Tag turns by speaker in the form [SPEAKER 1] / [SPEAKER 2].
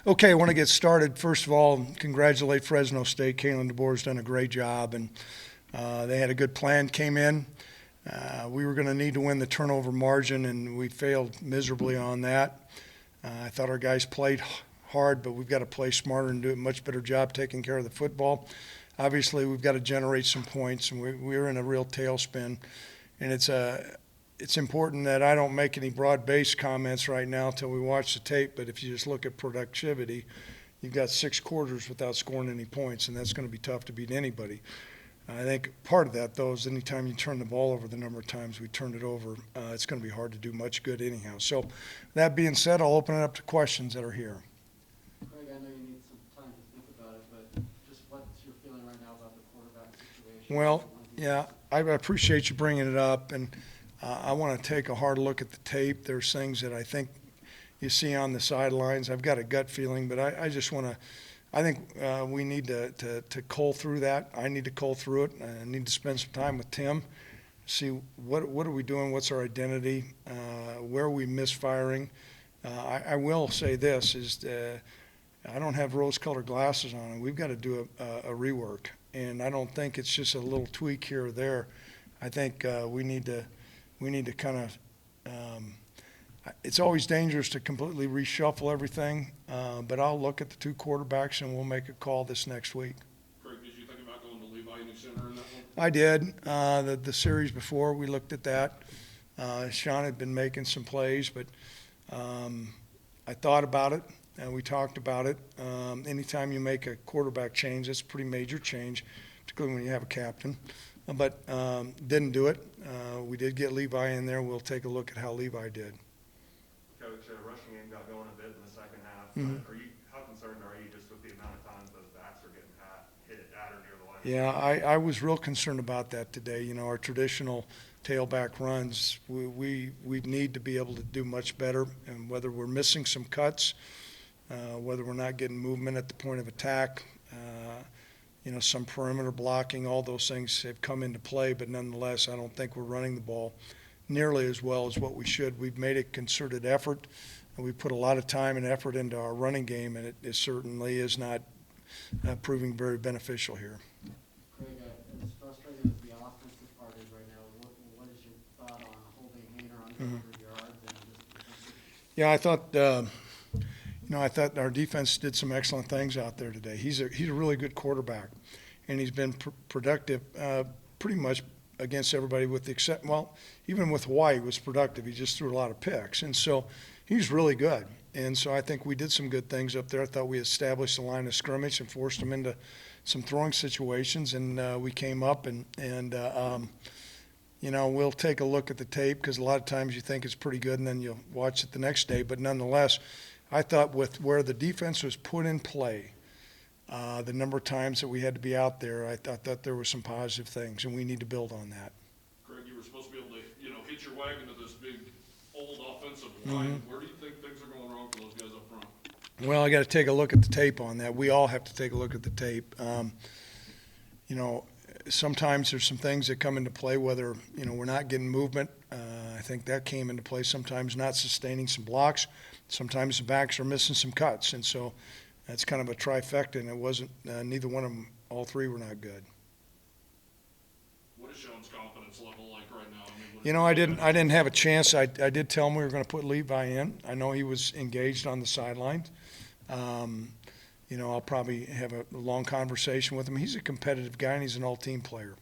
[SPEAKER 1] Okay, I want to get started. First of all, congratulate Fresno State. Kalen DeBoer's done a great job, and they had a good plan, came in. We were going to need to win the turnover margin, and we failed miserably on that. I thought our guys played hard, but we've got to play smarter and do a much better job taking care of the football. Obviously, we've got to generate some points, and we're in a real tailspin. And it's important that I don't make any broad-based comments right now until we watch the tape, but if you just look at productivity, you've got 6 quarters without scoring any points, and that's going to be tough to beat anybody. I think part of that, though, is anytime you turn the ball over the number of times we turned it over, it's going to be hard to do much good anyhow. So that being said, I'll open it up to questions that are here.
[SPEAKER 2] Greg, I know you need some time to think about it, but just what's your feeling right now about the quarterback situation?
[SPEAKER 1] Well, yeah, I appreciate you bringing it up, and I want to take a hard look at the tape. There's things that I think you see on the sidelines. I've got a gut feeling, but I just want to – I think we need to cull through that. I need to cull through it. I need to spend some time with Tim, see what are we doing, what's our identity, where are we misfiring. I will say this, is I don't have rose-colored glasses on, and we've got to do a rework. And I don't think it's just a little tweak here or there. I think we need to kind of it's always dangerous to completely reshuffle everything, but I'll look at the 2 quarterbacks and we'll make a call this next week.
[SPEAKER 3] Craig, did you think about going to Levi in the center in that one?
[SPEAKER 1] I did. The series before, we looked at that. Sean had been making some plays, but I thought about it and we talked about it. Anytime you make a quarterback change, that's a pretty major change, particularly when you have a captain. But didn't do it. We did get Levi in there. We'll take a look at how Levi did.
[SPEAKER 4] Coach, rushing game got going a bit in the second half.
[SPEAKER 1] Mm-hmm.
[SPEAKER 4] How concerned are you just with the amount of times those backs are getting hit at or near the line?
[SPEAKER 1] Yeah, I was real concerned about that today. You know, our traditional tailback runs, we need to be able to do much better, and whether we're missing some cuts, whether we're not getting movement at the point of attack, some perimeter blocking, all those things have come into play, but nonetheless, I don't think we're running the ball nearly as well as what we should. We've made a concerted effort, and we put a lot of time and effort into our running game, and it certainly is not proving very beneficial here.
[SPEAKER 2] Greg, as frustrating as the offensive part is right now, what is your thought on holding Hainer under 100 yards?
[SPEAKER 1] Yeah, I thought our defense did some excellent things out there today. He's a really good quarterback, and he's been productive pretty much against everybody with the except, well, even with Hawaii, he was productive. He just threw a lot of picks, and so he's really good. And so I think we did some good things up there. I thought we established a line of scrimmage and forced them into some throwing situations, and we came up and we'll take a look at the tape because a lot of times you think it's pretty good and then you'll watch it the next day. But nonetheless, I thought with where the defense was put in play, the number of times that we had to be out there, I thought that there were some positive things, and we need to build on that.
[SPEAKER 3] Craig, you were supposed to be able to, hitch your wagon to this big, old offensive line. Where do you think things are going wrong for those guys up front?
[SPEAKER 1] Well, I got to take a look at the tape on that. We all have to take a look at the tape. Sometimes there's some things that come into play, whether, we're not getting movement. I think that came into play. Sometimes not sustaining some blocks. Sometimes the backs are missing some cuts. And so that's kind of a trifecta, and it wasn't neither one of them. All 3 were not good.
[SPEAKER 3] What is Sean's confidence level like right now?
[SPEAKER 1] I didn't have a chance. I did tell him we were going to put Levi in. I know he was engaged on the sidelines. I'll probably have a long conversation with him. He's a competitive guy, and he's an all-team player.